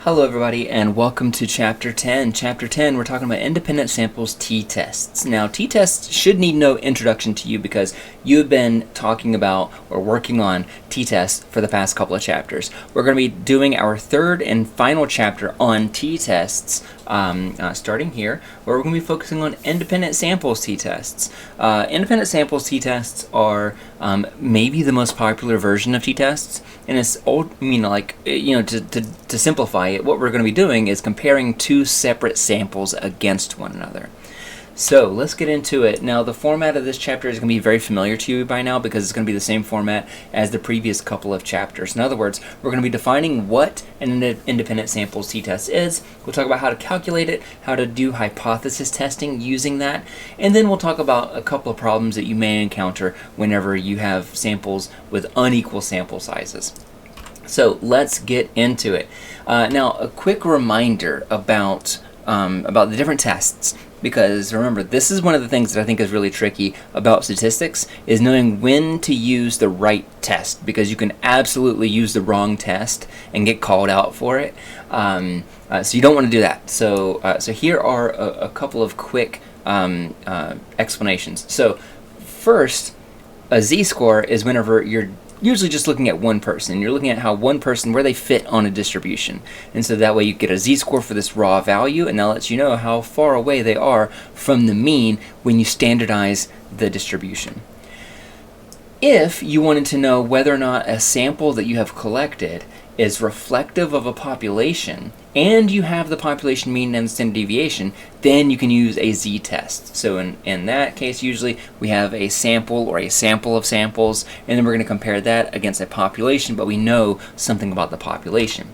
Hello everybody and welcome to Chapter 10. Chapter 10, we're talking about independent samples t-tests. Now t-tests should need no introduction to you because you've been talking about or working on t-tests for the past couple of chapters. We're going to be doing our third and final chapter on t-tests starting here, where we're going to be focusing on independent samples t-tests. Independent samples t-tests are maybe the most popular version of t-tests, and it's to simplify it, what we're going to be doing is comparing two separate samples against one another. So let's get into it. Now the format of this chapter is going to be very familiar to you by now because it's going to be the same format as the previous couple of chapters. In other words, we're going to be defining what an independent samples t-test is. We'll talk about how to calculate it, how to do hypothesis testing using that, and then we'll talk about a couple of problems that you may encounter whenever you have samples with unequal sample sizes. So let's get into it. Now a quick reminder about the different tests. Because remember, this is one of the things that I think is really tricky about statistics, is knowing when to use the right test, because you can absolutely use the wrong test and get called out for it. So you don't want to do that. So here are a couple of quick explanations. So first, a z-score is whenever you're usually just looking at one person. You're looking at how one person, where they fit on a distribution. And so that way you get a z-score for this raw value, and that lets you know how far away they are from the mean when you standardize the distribution. If you wanted to know whether or not a sample that you have collected is reflective of a population, and you have the population mean and standard deviation, then you can use a z-test. So in that case, usually we have a sample or a sample of samples, and then we're going to compare that against a population, but we know something about the population.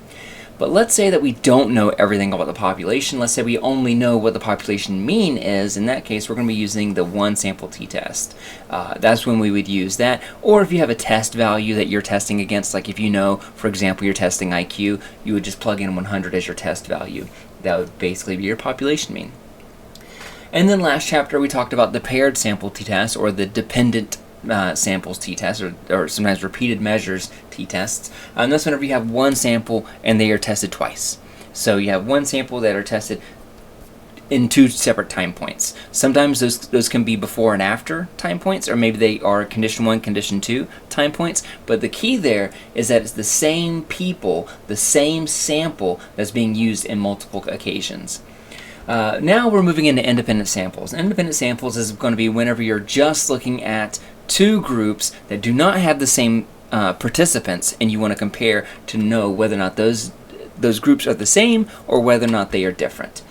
But let's say that we don't know everything about the population. Let's say we only know what the population mean is. In that case, we're going to be using the one sample t-test. That's when we would use that. Or if you have a test value that you're testing against, like if you know, for example, you're testing IQ, you would just plug in 100 as your test value. That would basically be your population mean. And then last chapter, we talked about the paired sample t-test, or the dependent samples t-tests, or sometimes repeated measures t-tests. And that's whenever you have one sample and they are tested twice. So you have one sample that are tested in two separate time points. Sometimes those can be before and after time points, or maybe they are condition 1, condition 2 time points. But the key there is that it's the same people, the same sample that's being used in multiple occasions. Now we're moving into independent samples. Independent samples is going to be whenever you're just looking at two groups that do not have the same participants, and you want to compare to know whether or not those groups are the same or whether or not they are different.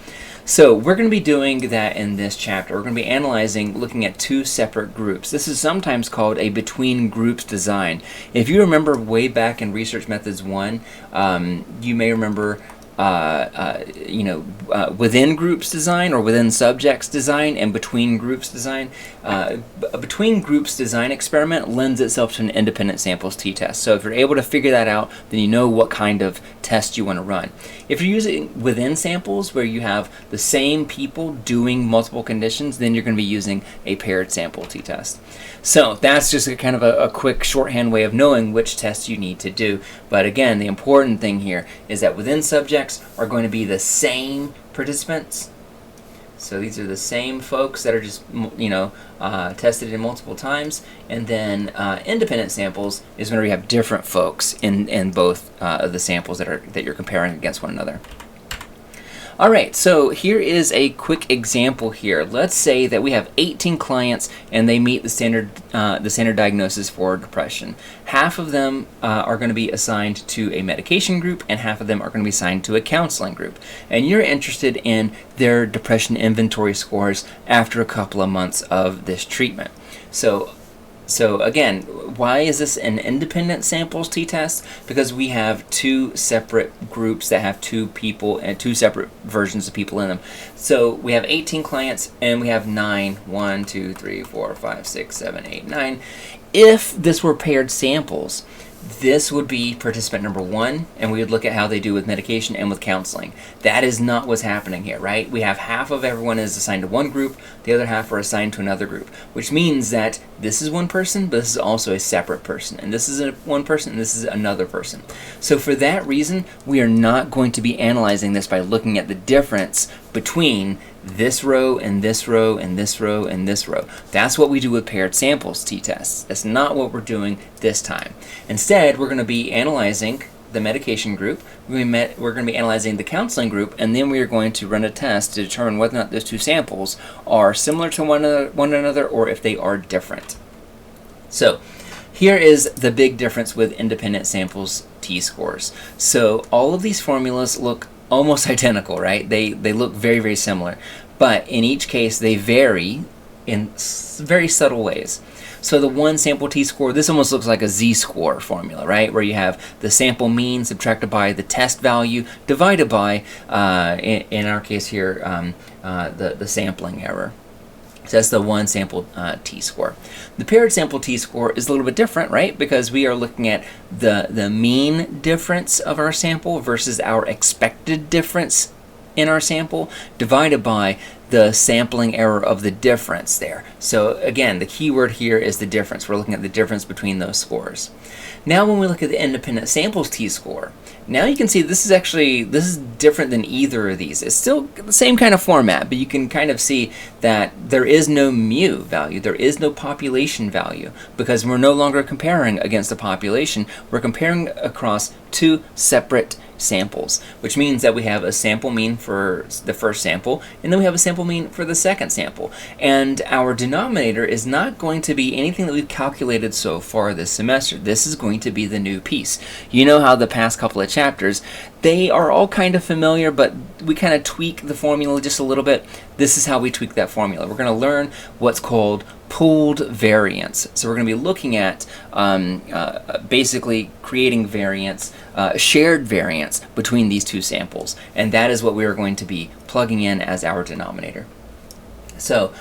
So we're going to be doing that in this chapter. We're going to be analyzing, looking at two separate groups. This is sometimes called a between groups design. If you remember way back in Research Methods 1, you may remember within groups design, or within subjects design, and between groups design. A between groups design experiment lends itself to an independent samples t-test. So if you're able to figure that out, then you know what kind of test you want to run. If you're using within samples, where you have the same people doing multiple conditions, then you're going to be using a paired sample t-test. So that's just a kind of a quick shorthand way of knowing which tests you need to do. But again, the important thing here is that within subjects are going to be the same participants. So these are the same folks that are just tested in multiple times. And then independent samples is whenever you have different folks in both of the samples that you're comparing against one another. Alright, so here is a quick example here. Let's say that we have 18 clients and they meet the standard diagnosis for depression. Half of them are going to be assigned to a medication group, and half of them are going to be assigned to a counseling group. And you're interested in their depression inventory scores after a couple of months of this treatment. So again, why is this an independent samples t-test? Because we have two separate groups that have two people and two separate versions of people in them. So we have 18 clients and we have 9. 1, 2, 3, 4, 5, 6, 7, 8, 9. If this were paired samples, this would be participant number 1, and we would look at how they do with medication and with counseling. That is not what's happening here, right? We have half of everyone is assigned to one group, the other half are assigned to another group, which means that this is one person, but this is also a separate person, and this is one person, and this is another person. So for that reason, we are not going to be analyzing this by looking at the difference between this row and this row and this row and this row. That's what we do with paired samples t-tests. That's not what we're doing this time. Instead, we're going to be analyzing the medication group, we're going to be analyzing the counseling group, and then we are going to run a test to determine whether or not those two samples are similar to one another or if they are different. So here is the big difference with independent samples t-scores. So all of these formulas look almost identical, right? They look very, very similar, but in each case they vary in very subtle ways. So the one sample t-score, this almost looks like a z-score formula, right? Where you have the sample mean subtracted by the test value divided by, in our case here, the sampling error. So that's the one sample t-score. The paired sample t-score is a little bit different, right? Because we are looking at the mean difference of our sample versus our expected difference in our sample divided by the sampling error of the difference there. So again, the key word here is the difference. We're looking at the difference between those scores. Now when we look at the independent samples t-score, now you can see this is different than either of these. It's still the same kind of format, but you can kind of see that there is no mu value, there is no population value, because we're no longer comparing against a population, we're comparing across two separate samples, which means that we have a sample mean for the first sample, and then we have a sample mean for the second sample. And our denominator is not going to be anything that we've calculated so far this semester. This is going to be the new piece. You know how the past couple of chapters, they are all kind of familiar, but we kind of tweak the formula just a little bit. This is how we tweak that formula. We're going to learn what's called pooled variance. So we're going to be looking at basically creating variance, shared variance between these two samples, and that is what we are going to be plugging in as our denominator. So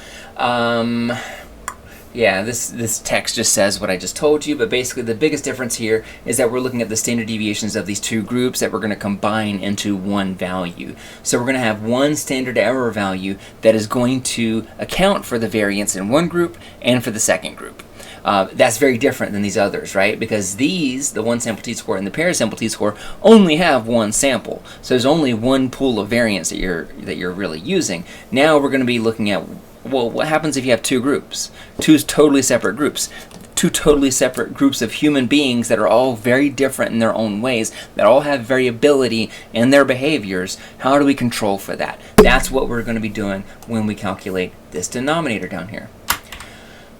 yeah, this text just says what I just told you, but basically the biggest difference here is that we're looking at the standard deviations of these two groups that we're going to combine into one value. So we're going to have one standard error value that is going to account for the variance in one group and for the second group. That's very different than these others, right? Because these, the one sample t-score and the paired sample t-score, only have one sample. So there's only one pool of variance that you're really using. Now we're going to be looking at, well, what happens if you have two groups? Two totally separate groups. Two totally separate groups of human beings that are all very different in their own ways, that all have variability in their behaviors. How do we control for that? That's what we're going to be doing when we calculate this denominator down here.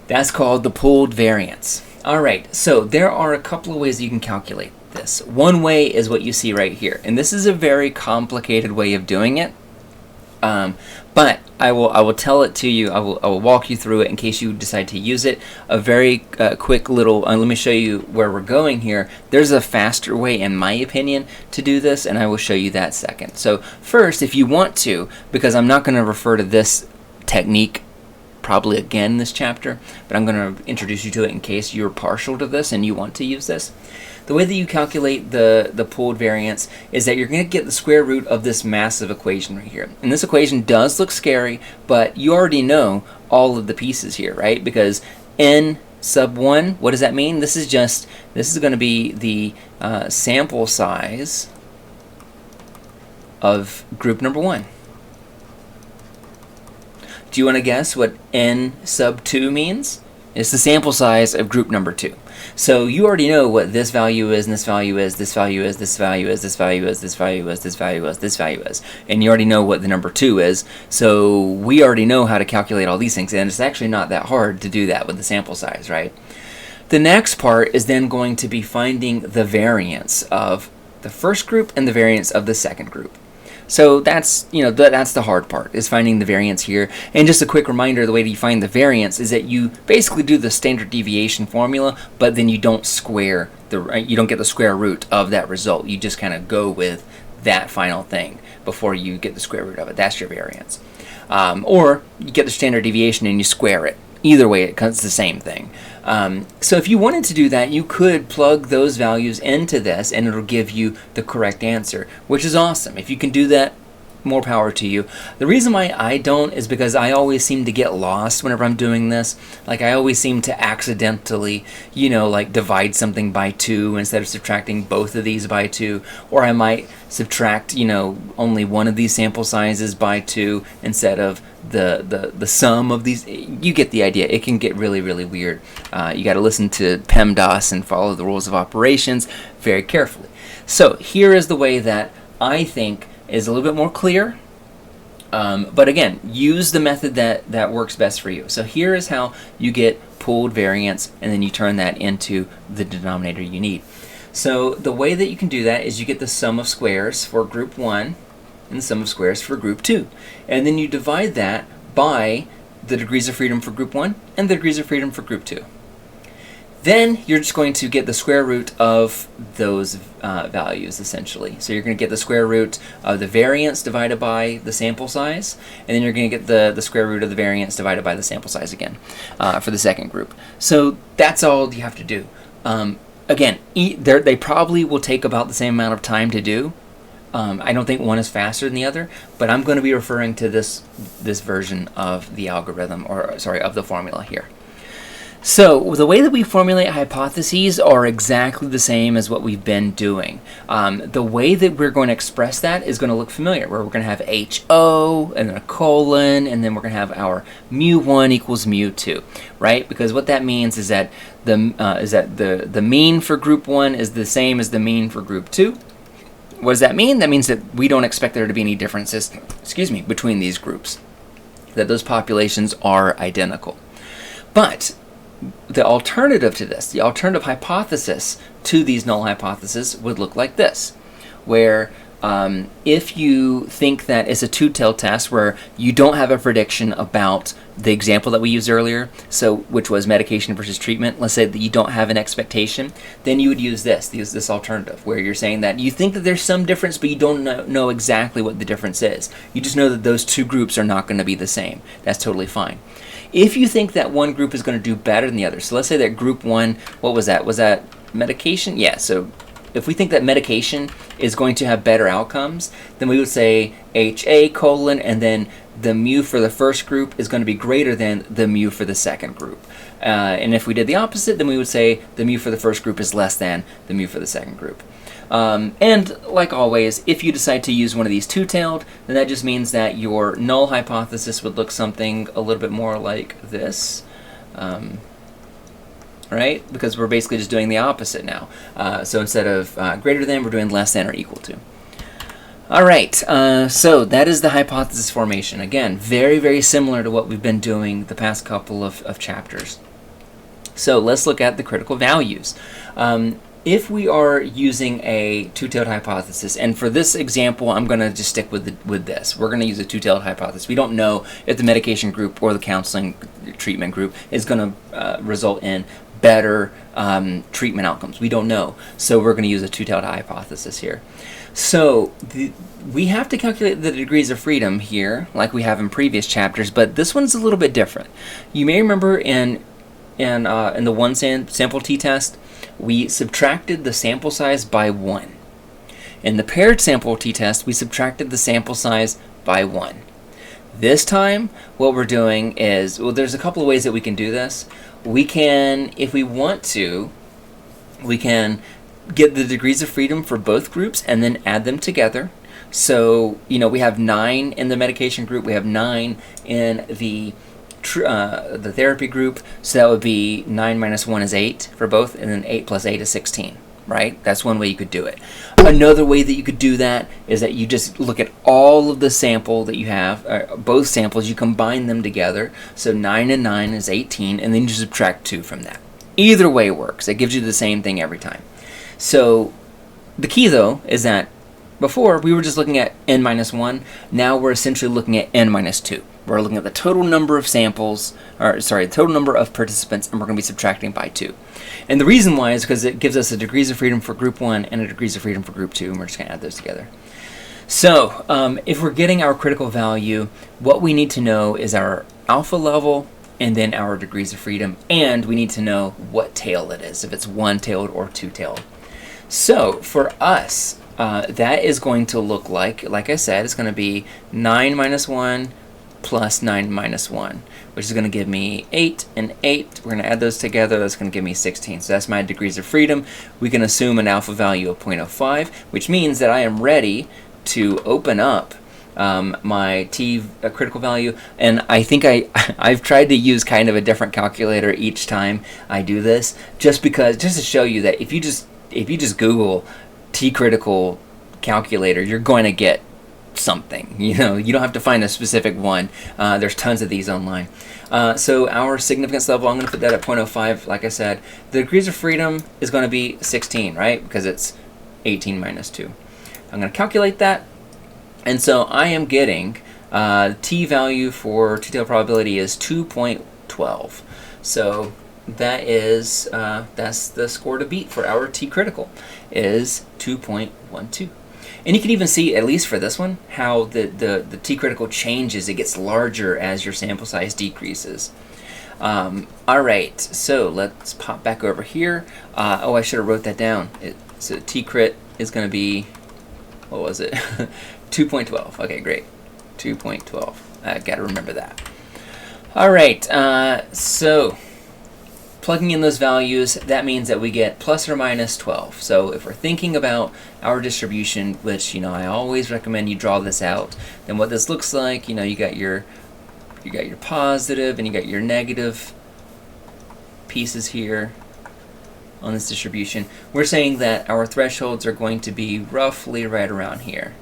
That's called the pooled variance. Alright, so there are a couple of ways you can calculate this. One way is what you see right here, and this is a very complicated way of doing it. But I will tell it to you. I will walk you through it in case you decide to use it. A very quick little. Let me show you where we're going here. There's a faster way, in my opinion, to do this, and I will show you that second. So first, if you want to, because I'm not going to refer to this technique probably again in this chapter, but I'm going to introduce you to it in case you're partial to this and you want to use this. The way that you calculate the pooled variance is that you're going to get the square root of this massive equation right here. And this equation does look scary, but you already know all of the pieces here, right? Because n sub 1, what does that mean? This is going to be the sample size of group number 1. Do you want to guess what n sub 2 means? It's the sample size of group number 2. So you already know what this value is, and this value is, this value is, this value is, this value is, this value is, this value is, this value is. And you already know what the number 2 is, so we already know how to calculate all these things, and it's actually not that hard to do that with the sample size, right? The next part is then going to be finding the variance of the first group and the variance of the second group. So that's, that's the hard part, is finding the variance here. And just a quick reminder, the way that you find the variance is that you basically do the standard deviation formula, but then you don't you don't get the square root of that result. You just kind of go with that final thing before you get the square root of it. That's your variance. Or you get the standard deviation and you square it. Either way, it's the same thing. So if you wanted to do that, you could plug those values into this and it'll give you the correct answer, which is awesome. If you can do that, more power to you. The reason why I don't is because I always seem to get lost whenever I'm doing this. Like, I always seem to accidentally, like divide something by 2 instead of subtracting both of these by 2. Or I might subtract, only one of these sample sizes by 2 instead of the sum of these. You get the idea. It can get really, really weird. You got to listen to PEMDAS and follow the rules of operations very carefully. So here is the way that I think is a little bit more clear, but again, use the method that works best for you. So here is how you get pooled variance, and then you turn that into the denominator you need. So the way that you can do that is you get the sum of squares for group 1 and the sum of squares for group 2, and then you divide that by the degrees of freedom for group 1 and the degrees of freedom for group 2. Then you're just going to get the square root of those values, essentially. So you're going to get the square root of the variance divided by the sample size, and then you're going to get the square root of the variance divided by the sample size again for the second group. So that's all you have to do. Again, they probably will take about the same amount of time to do. I don't think one is faster than the other, but I'm going to be referring to this version of the algorithm, of the formula here. So the way that we formulate hypotheses are exactly the same as what we've been doing. The way that we're going to express that is going to look familiar, where we're going to have HO and then a colon, and then we're going to have our mu1 equals mu2, right? Because what that means is that the mean for group 1 is the same as the mean for group 2. What does that mean? That means that we don't expect there to be any differences, between these groups, that those populations are identical. But the alternative to this, the alternative hypothesis to these null hypotheses would look like this, where if you think that it's a two-tailed test where you don't have a prediction about the example that we used earlier, which was medication versus treatment, let's say that you don't have an expectation, then you would use this alternative, where you're saying that you think that there's some difference, but you don't know exactly what the difference is. You just know that those two groups are not going to be the same. That's totally fine. If you think that one group is going to do better than the other, so let's say that group 1, what was that? Was that medication? Yeah, so if we think that medication is going to have better outcomes, then we would say HA colon, and then the mu for the first group is going to be greater than the mu for the second group. And if we did the opposite, then we would say the mu for the first group is less than the mu for the second group. And like always, if you decide to use one of these two-tailed, then that just means that your null hypothesis would look something a little bit more like this, right? Because we're basically just doing the opposite now. So instead of greater than, we're doing less than or equal to. All right, so that is the hypothesis formation. Again, very, very similar to what we've been doing the past couple of chapters. So let's look at the critical values. If we are using a two-tailed hypothesis, and for this example, I'm going to just stick with this. We're going to use a two-tailed hypothesis. We don't know if the medication group or the counseling treatment group is going to result in better treatment outcomes. We don't know. So we're going to use a two-tailed hypothesis here. So we have to calculate the degrees of freedom here, like we have in previous chapters, but this one's a little bit different. You may remember in the one sample t-test, we subtracted the sample size by 1. In the paired sample t-test, we subtracted the sample size by 1. This time, what we're doing is, well, there's a couple of ways that we can do this. We can, if we want to, we can get the degrees of freedom for both groups and then add them together. So, we have 9 in the medication group, we have 9 in the therapy group, so that would be 9 minus 1 is 8 for both, and then 8 plus 8 is 16, right? That's one way you could do it. Another way that you could do that is that you just look at all of the sample that you have, both samples, you combine them together, so 9 and 9 is 18, and then you subtract 2 from that. Either way works. It gives you the same thing every time. So the key, though, is that before we were just looking at n minus 1, now we're essentially looking at n minus 2. We're looking at the total number of samples, the total number of participants, and we're going to be subtracting by 2. And the reason why is because it gives us a degrees of freedom for group 1 and a degrees of freedom for group 2, and we're just going to add those together. So if we're getting our critical value, what we need to know is our alpha level, and then our degrees of freedom, and we need to know what tail it is, if it's one-tailed or two-tailed. So for us, that is going to look like I said, it's going to be 9 minus 1 plus 9 minus 1, which is going to give me 8 and 8. We're going to add those together. That's going to give me 16. So that's my degrees of freedom. We can assume an alpha value of 0.05, which means that I am ready to open up my T critical value. And I think I've tried to use kind of a different calculator each time I do this, just to show you that if you just Google T critical calculator, you're going to get something. You don't have to find a specific one. There's tons of these online. So our significance level, I'm going to put that at 0.05. Like I said, the degrees of freedom is going to be 16, right? Because it's 18 minus 2. I'm going to calculate that. And so I am getting T value for two-tailed probability is 2.12. So that is that's the score to beat for our T critical is 2.12. And you can even see, at least for this one, how the T critical changes. It gets larger as your sample size decreases. All right, so let's pop back over here. Oh, I should have wrote that down. So T crit is going to be, what was it? 2.12. Okay, great. 2.12. I got to remember that. All right, so plugging in those values, that means that we get plus or minus 12. So if we're thinking about our distribution, which I always recommend you draw this out, then what this looks like, you got your positive and you got your negative pieces here on this distribution. We're saying that our thresholds are going to be roughly right around here.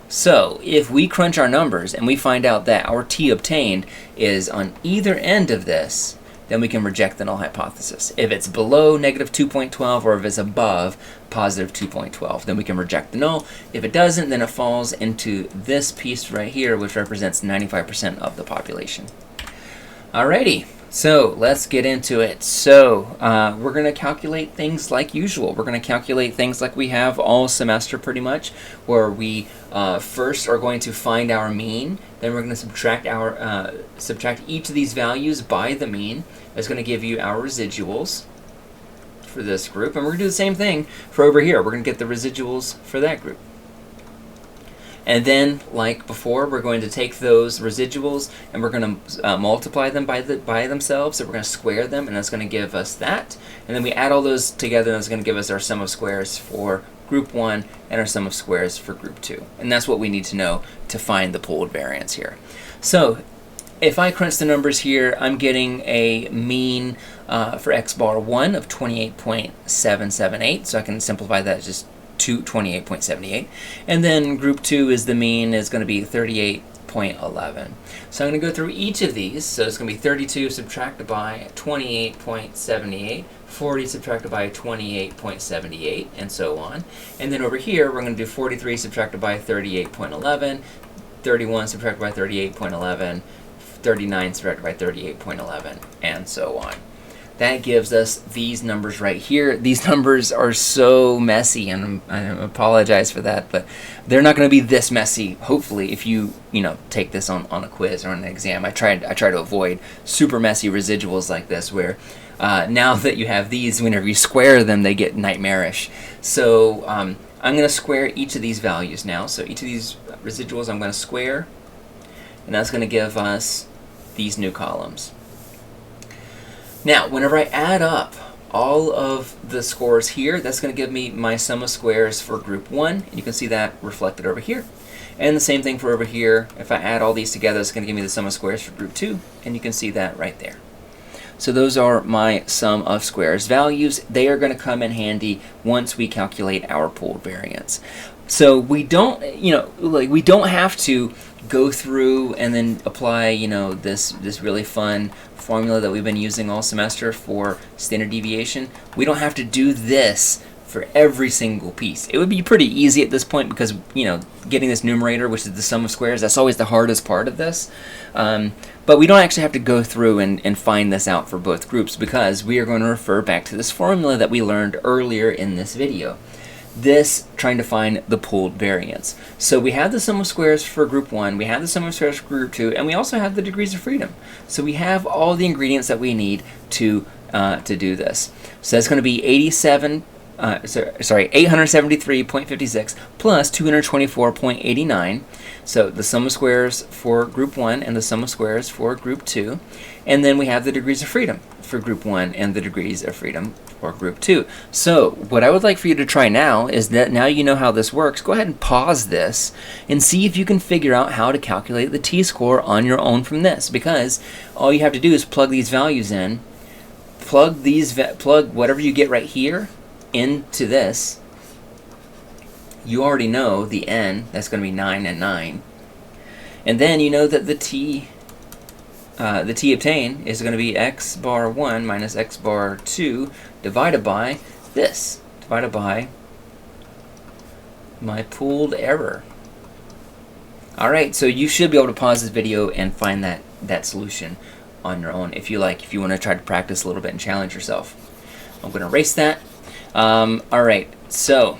So if we crunch our numbers and we find out that our T obtained is on either end of this, then we can reject the null hypothesis. If it's below negative 2.12 or if it's above positive 2.12, then we can reject the null. If it doesn't, then it falls into this piece right here, which represents 95% of the population. Alrighty, so let's get into it. So we're going to calculate things like usual. We're going to calculate things like we have all semester pretty much, where we first are going to find our mean, then we're going to subtract each of these values by the mean. That's going to give you our residuals for this group, and we're going to do the same thing for over here. We're going to get the residuals for that group. And then, like before, we're going to take those residuals and we're going to multiply them by themselves. So we're going to square them, and that's going to give us that. And then we add all those together, and that's going to give us our sum of squares for group 1 and our sum of squares for group 2. And that's what we need to know to find the pooled variance here. So if I crunch the numbers here, I'm getting a mean for x bar 1 of 28.778. So I can simplify that as just 28.78. And then group 2 is the mean is going to be 38.11. So I'm going to go through each of these. So it's going to be 32 subtracted by 28.78, 40 subtracted by 28.78, and so on. And then over here, we're going to do 43 subtracted by 38.11, 31 subtracted by 38.11, 39 subtracted by 38.11, and so on. That gives us these numbers right here. These numbers are so messy, and I apologize for that, but they're not going to be this messy, hopefully, if you take this on a quiz or on an exam. I try to avoid super messy residuals like this, where now that you have these, whenever you square them, they get nightmarish. So I'm going to square each of these values now. So each of these residuals I'm going to square, and that's going to give us these new columns. Now, whenever I add up all of the scores here, that's going to give me my sum of squares for group 1. And you can see that reflected over here. And the same thing for over here. If I add all these together, it's going to give me the sum of squares for group 2. And you can see that right there. So those are my sum of squares values. They are going to come in handy once we calculate our pooled variance. So we don't, we don't have to go through and then apply, this really fun formula that we've been using all semester for standard deviation. We don't have to do this for every single piece. It would be pretty easy at this point because, getting this numerator, which is the sum of squares, that's always the hardest part of this. But we don't actually have to go through and find this out for both groups, because we are going to refer back to this formula that we learned earlier in this video. this trying to find the pooled variance. So we have the sum of squares for group 1, we have the sum of squares for group 2, and we also have the degrees of freedom. So we have all the ingredients that we need to do this. So that's going to be 873.56 plus 224.89. So the sum of squares for group 1 and the sum of squares for group 2. And then we have the degrees of freedom for group 1 and the degrees of freedom for group 2. So what I would like for you to try now is that now you know how this works, go ahead and pause this and see if you can figure out how to calculate the t-score on your own from this, because all you have to do is plug these values in, plug whatever you get right here into this. You already know the n, that's going to be 9 and 9. And then you know that the t obtained is going to be x bar 1 minus x bar 2 divided by this, divided by my pooled error. Alright, so you should be able to pause this video and find that solution on your own if you like, if you want to try to practice a little bit and challenge yourself. I'm going to erase that. Alright, so,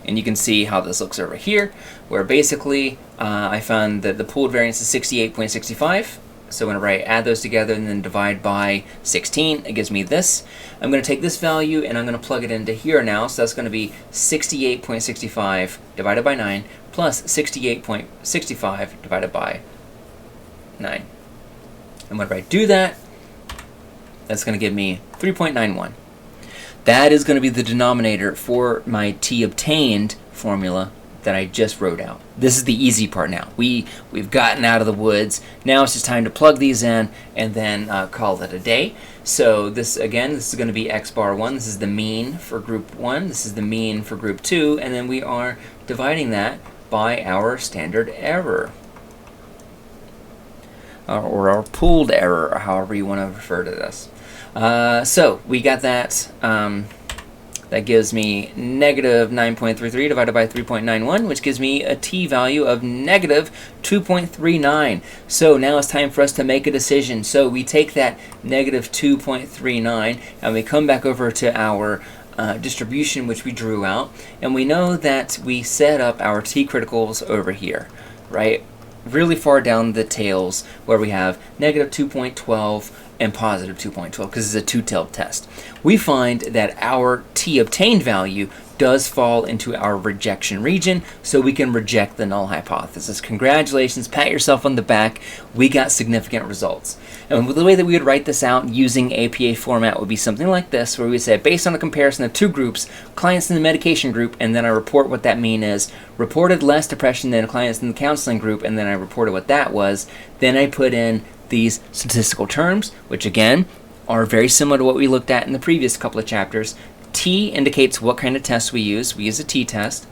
and you can see how this looks over here, where basically I found that the pooled variance is 68.65. So whenever I add those together and then divide by 16, it gives me this. I'm going to take this value and I'm going to plug it into here now. So that's going to be 68.65 divided by 9 plus 68.65 divided by 9. And whenever I do that, that's going to give me 3.91. That is going to be the denominator for my t obtained formula that I just wrote out. This is the easy part now. We've gotten out of the woods. Now it's just time to plug these in and then call it a day. So this, again, this is going to be x bar 1. This is the mean for group 1. This is the mean for group 2. And then we are dividing that by our standard error. Or our pooled error, or however you want to refer to this. So we got that. That gives me negative 9.33 divided by 3.91, which gives me a t value of negative 2.39. So now it's time for us to make a decision. So we take that negative 2.39 and we come back over to our distribution, which we drew out, and we know that we set up our t criticals over here, right? Really far down the tails where we have negative 2.12 and positive 2.12, because it's a two-tailed test. We find that our t obtained value does fall into our rejection region, so we can reject the null hypothesis. Congratulations, pat yourself on the back, we got significant results. And the way that we would write this out using APA format would be something like this, where we say, based on a comparison of two groups, clients in the medication group, and then I report what that mean is, reported less depression than clients in the counseling group, and then I reported what that was. Then I put in these statistical terms, which again are very similar to what we looked at in the previous couple of chapters. T indicates what kind of test we use. We use a t-test.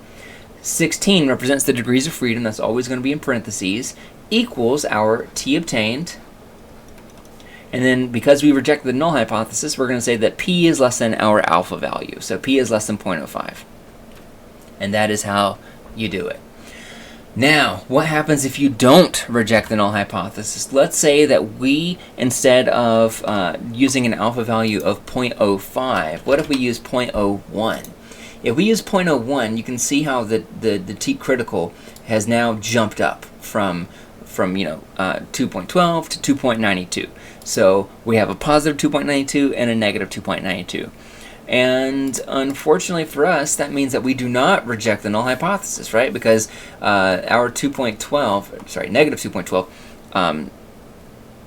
16 represents the degrees of freedom. That's always going to be in parentheses. Equals our t obtained. And then because we reject the null hypothesis, we're going to say that p is less than our alpha value. So p is less than 0.05. And that is how you do it. Now, what happens if you don't reject the null hypothesis? Let's say that we, instead of using an alpha value of 0.05, what if we use 0.01? If we use 0.01, you can see how the t critical has now jumped up from 2.12 to 2.92. So we have a positive 2.92 and a negative 2.92. And unfortunately for us, that means that we do not reject the null hypothesis, right? Because our negative 2.12,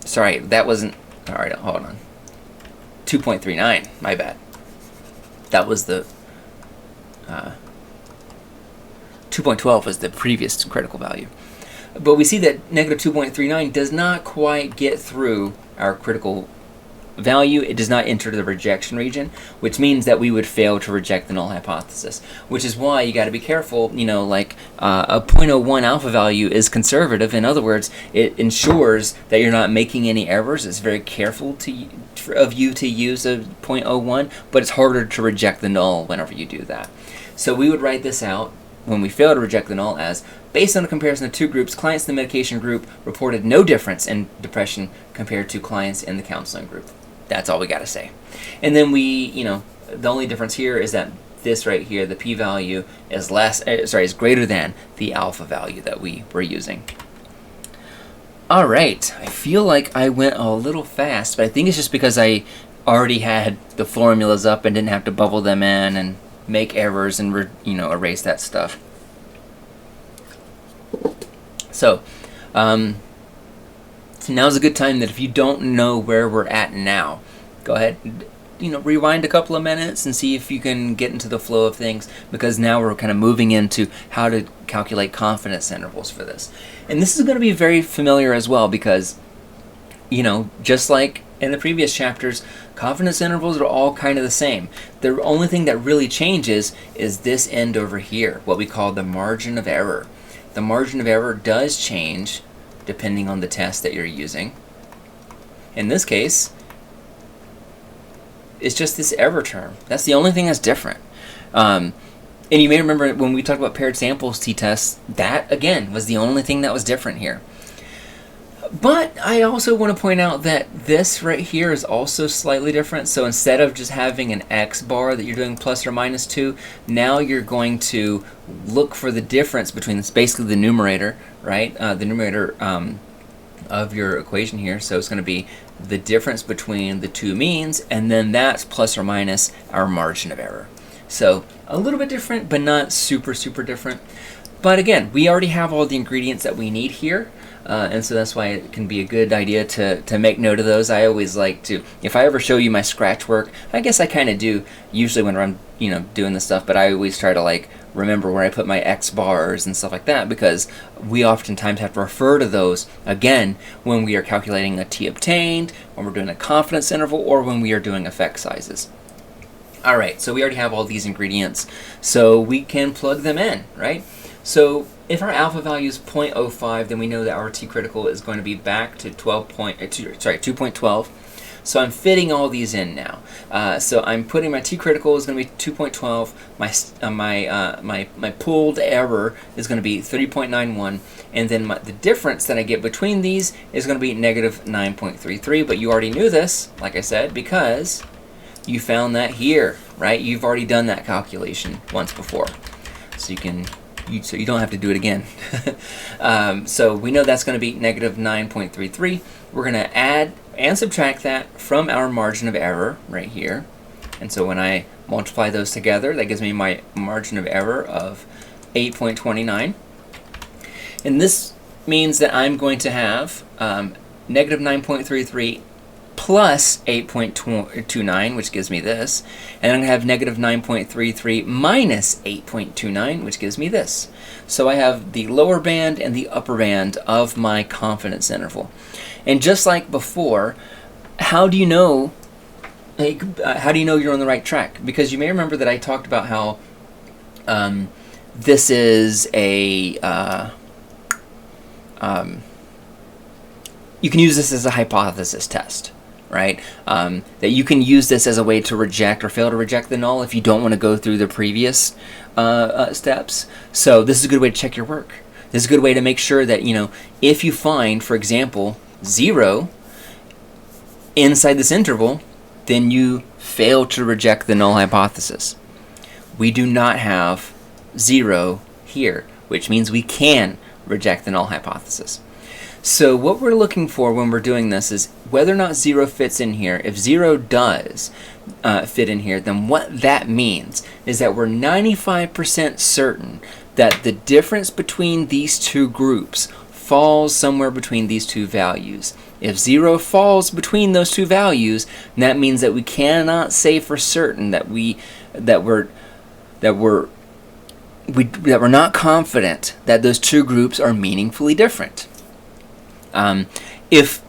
sorry, that wasn't, all right, hold on. 2.39, my bad. That was the, 2.12 was the previous critical value. But we see that negative 2.39 does not quite get through our critical value. It does not enter the rejection region, which means that we would fail to reject the null hypothesis, which is why you got to be careful. Like a 0.01 alpha value is conservative. In other words, it ensures that you're not making any errors. It's very careful of you to use a 0.01, but it's harder to reject the null whenever you do that. So we would write this out when we fail to reject the null as, based on a comparison of two groups, clients in the medication group reported no difference in depression compared to clients in the counseling group. That's all we got to say. And then we, the only difference here is that this right here, the p-value, is greater than the alpha value that we were using. All right, I feel like I went a little fast, but I think it's just because I already had the formulas up and didn't have to bubble them in and make errors and erase that stuff. So now's a good time that if you don't know where we're at now, go ahead, rewind a couple of minutes and see if you can get into the flow of things, because now we're kind of moving into how to calculate confidence intervals for this. And this is going to be very familiar as well, because, just like in the previous chapters, confidence intervals are all kind of the same. The only thing that really changes is this end over here, what we call the margin of error. The margin of error does change depending on the test that you're using. In this case, it's just this error term. That's the only thing that's different. And you may remember when we talked about paired samples t-tests, that again was the only thing that was different here. But I also want to point out that this right here is also slightly different. So instead of just having an x bar that you're doing plus or minus 2, now you're going to look for the difference between this, basically the numerator, right? The numerator of your equation here. So it's going to be the difference between the two means, and then that's plus or minus our margin of error. So a little bit different, but not super different. But again, we already have all the ingredients that we need here. And so that's why it can be a good idea to make note of those. I always like to, if I ever show you my scratch work, I guess I kind of do usually when I'm doing this stuff, but I always try to remember where I put my X bars and stuff like that, because we oftentimes have to refer to those again when we are calculating a t obtained, when we're doing a confidence interval, or when we are doing effect sizes. Alright, so we already have all these ingredients, so we can plug them in, right? So if our alpha value is 0.05, then we know that our t critical is going to be back to 2.12. So I'm fitting all these in now. So I'm putting my t critical is going to be 2.12. My pooled error is going to be 3.91, and then the difference that I get between these is going to be negative 9.33. But you already knew this, like I said, because you found that here, right? You've already done that calculation once before, so you don't have to do it again. So we know that's going to be negative 9.33. We're going to add and subtract that from our margin of error right here. And so when I multiply those together, that gives me my margin of error of 8.29. And this means that I'm going to have negative 9.33 plus 8.29, which gives me this, and I'm going to have negative 9.33 minus 8.29, which gives me this. So I have the lower band and the upper band of my confidence interval. And just like before, how do you know you're on the right track? Because you may remember that I talked about how this is a you can use this as a hypothesis test, right? That you can use this as a way to reject or fail to reject the null if you don't want to go through the previous steps. So this is a good way to check your work. This is a good way to make sure that, if you find, for example, 0 inside this interval, then you fail to reject the null hypothesis. We do not have 0 here, which means we can reject the null hypothesis. So what we're looking for when we're doing this is whether or not 0 fits in here. If 0 does fit in here, then what that means is that we're 95% certain that the difference between these two groups falls somewhere between these two values. If 0 falls between those two values, that means that we cannot say for certain that we're not confident that those two groups are meaningfully different. If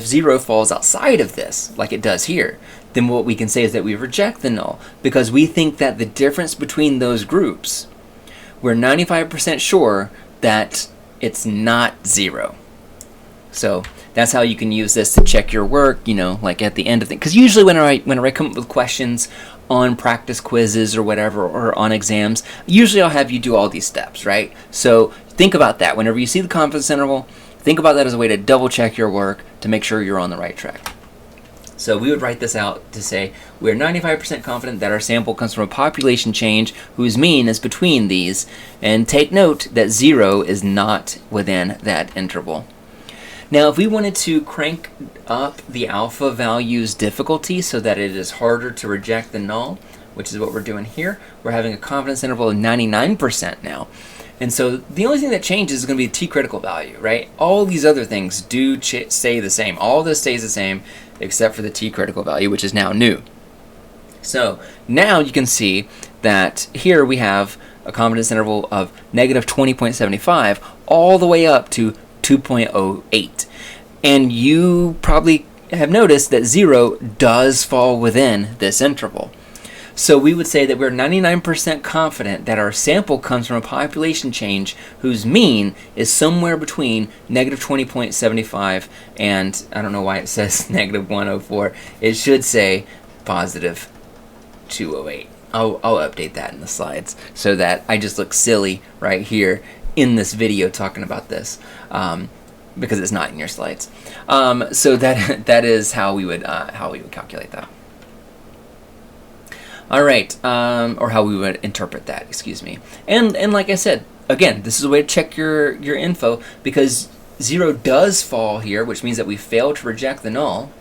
0 falls outside of this, like it does here, then what we can say is that we reject the null, because we think that the difference between those groups, we're 95% sure that it's not 0. So that's how you can use this to check your work, like at the end of things. Because usually when I come up with questions on practice quizzes or whatever, or on exams, usually I'll have you do all these steps, right? So think about that. Whenever you see the confidence interval, think about that as a way to double check your work to make sure you're on the right track. So we would write this out to say we're 95% confident that our sample comes from a population change whose mean is between these, and take note that 0 is not within that interval. Now if we wanted to crank up the alpha value's difficulty so that it is harder to reject the null, which is what we're doing here, we're having a confidence interval of 99% now. And so the only thing that changes is going to be the t-critical value, right? All these other things do stay the same. All this stays the same except for the t-critical value, which is now new. So now you can see that here we have a confidence interval of negative 20.75 all the way up to 2.08. And you probably have noticed that 0 does fall within this interval. So we would say that we're 99% confident that our sample comes from a population change whose mean is somewhere between negative 20.75 and, I don't know why it says negative 104. It should say positive 208. I'll update that in the slides so that I just look silly right here in this video talking about this, because it's not in your slides. So that is how we would calculate that. All right, or how we would interpret that, excuse me. And like I said, again, this is a way to check your info, because 0 does fall here, which means that we failed to reject the null,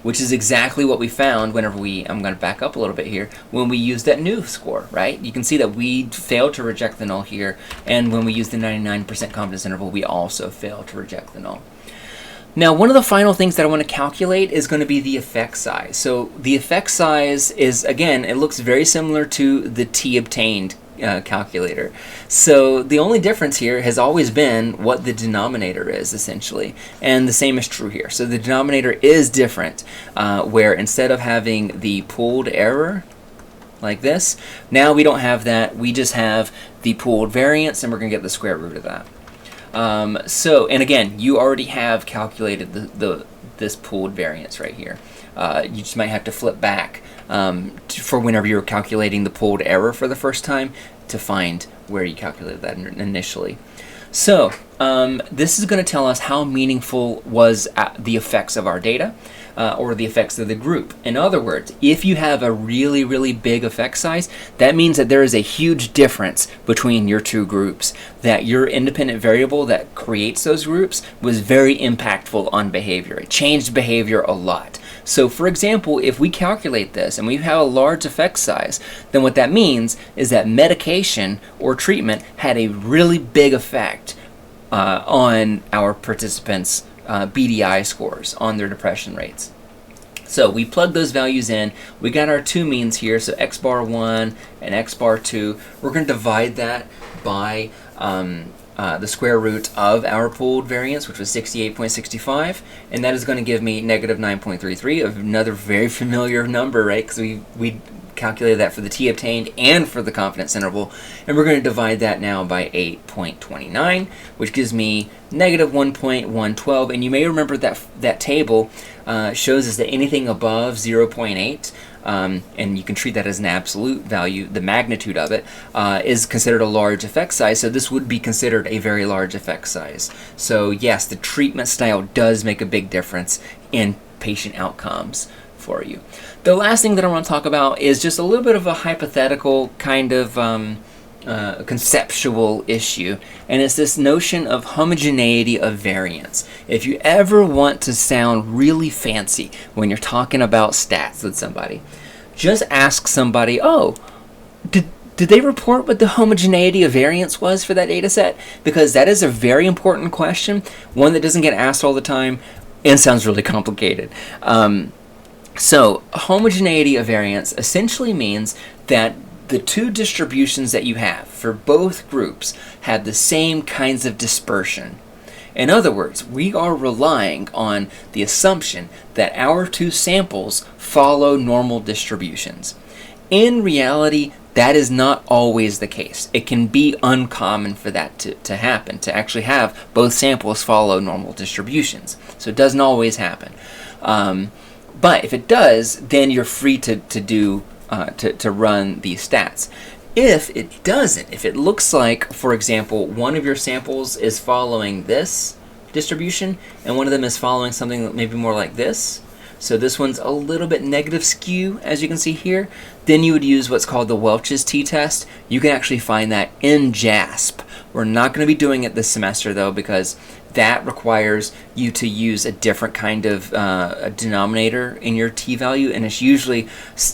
which is exactly what we found whenever I'm going to back up a little bit here, when we used that new score, right? You can see that we failed to reject the null here, and when we used the 99% confidence interval, we also failed to reject the null. Now, one of the final things that I want to calculate is going to be the effect size. So the effect size is, again, it looks very similar to the t-obtained calculator. So the only difference here has always been what the denominator is, essentially. And the same is true here. So the denominator is different, where instead of having the pooled error, like this, now we don't have that. We just have the pooled variance, and we're going to get the square root of that. And again, you already have calculated this pooled variance right here. You just might have to flip back for whenever you're calculating the pooled error for the first time to find where you calculated that initially. So this is going to tell us how meaningful was the effects of our data, or the effects of the group. In other words, if you have a really, really big effect size, that means that there is a huge difference between your two groups, that your independent variable that creates those groups was very impactful on behavior. It changed behavior a lot. So for example, if we calculate this and we have a large effect size, then what that means is that medication or treatment had a really big effect on our participants' BDI scores, on their depression rates. So we plug those values in. We got our two means here, so x bar 1 and x bar 2. We're going to divide that by the square root of our pooled variance, which was 68.65, and that is going to give me negative 9.33, another very familiar number, right? Because we calculated that for the t obtained and for the confidence interval, and we're going to divide that now by 8.29, which gives me negative 1.112. And you may remember that that table shows us that anything above 0.8, and you can treat that as an absolute value, the magnitude of it, is considered a large effect size. So this would be considered a very large effect size. So yes, the treatment style does make a big difference in patient outcomes for you. The last thing that I want to talk about is just a little bit of a hypothetical kind of conceptual issue, and it's this notion of homogeneity of variance. If you ever want to sound really fancy when you're talking about stats with somebody, just ask somebody, oh, did they report what the homogeneity of variance was for that data set? Because that is a very important question, one that doesn't get asked all the time and sounds really complicated. So homogeneity of variance essentially means that the two distributions that you have for both groups have the same kinds of dispersion. In other words, we are relying on the assumption that our two samples follow normal distributions. In reality, that is not always the case. It can be uncommon for that to happen, to actually have both samples follow normal distributions. So it doesn't always happen. But if it does, then you're free to run these stats. If it doesn't, if it looks like, for example, one of your samples is following this distribution, and one of them is following something that maybe more like this. So this one's a little bit negative skew, as you can see here. Then you would use what's called the Welch's t-test. You can actually find that in JASP. We're not going to be doing it this semester, though, because that requires you to use a different kind of a denominator in your t-value, and it's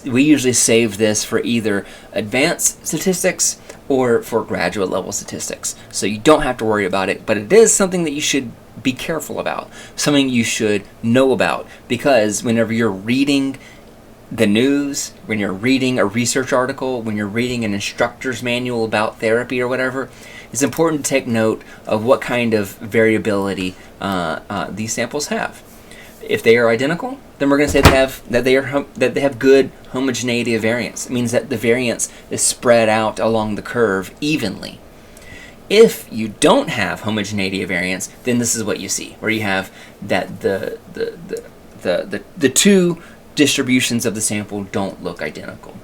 we usually save this for either advanced statistics or for graduate level statistics. So you don't have to worry about it, but it is something that you should be careful about, something you should know about, because whenever you're reading the news, when you're reading a research article, when you're reading an instructor's manual about therapy or whatever, it's important to take note of what kind of variability these samples have. If they are identical, then we're going to say that they have good homogeneity of variance. It means that the variance is spread out along the curve evenly. If you don't have homogeneity of variance, then this is what you see, where you have that the two distributions of the sample don't look identical.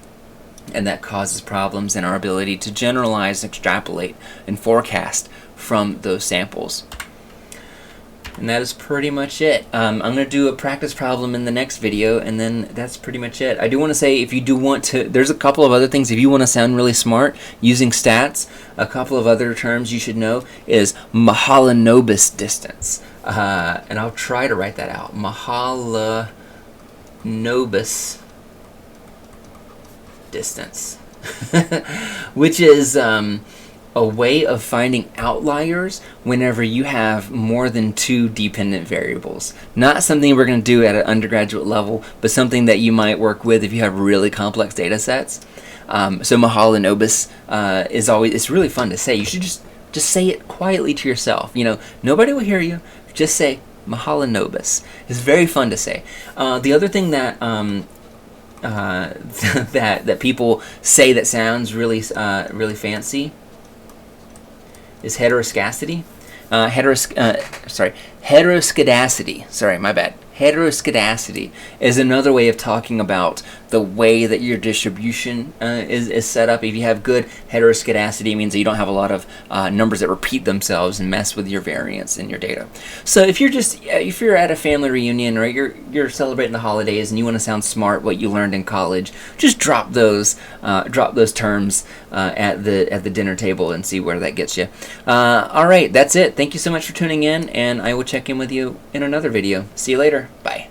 And that causes problems in our ability to generalize, extrapolate, and forecast from those samples. And that is pretty much it. I'm going to do a practice problem in the next video, and then that's pretty much it. I do want to say, if you do want to, there's a couple of other things. If you want to sound really smart using stats, a couple of other terms you should know is Mahalanobis distance. And I'll try to write that out. Mahalanobis distance. Which is a way of finding outliers whenever you have more than two dependent variables. Not something we're going to do at an undergraduate level, but something that you might work with if you have really complex data sets. So Mahalanobis it's really fun to say. You should just say it quietly to yourself. Nobody will hear you. Just say Mahalanobis. It's very fun to say. The other thing that that people say that sounds really fancy is heteroscedasticity. Heteroscedasticity. Sorry, my bad. Heteroscedasticity is another way of talking about the way that your distribution is set up. If you have good heteroscedasticity, it means that you don't have a lot of numbers that repeat themselves and mess with your variance in your data. So if you're at a family reunion, or you're celebrating the holidays and you want to sound smart, what you learned in college, just drop those terms at the dinner table and see where that gets you. All right, that's it. Thank you so much for tuning in, and I will check in with you in another video. See you later. Bye.